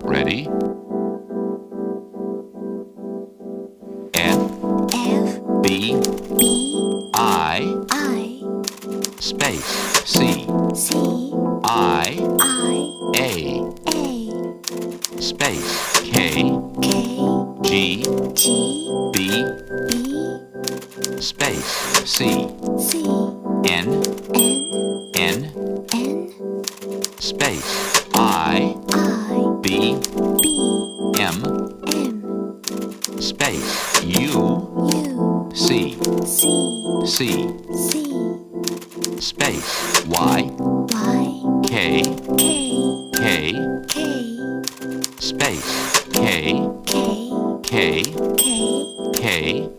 Ready? F B I space C I A space K G B space C N space I B M space U C space Y K space K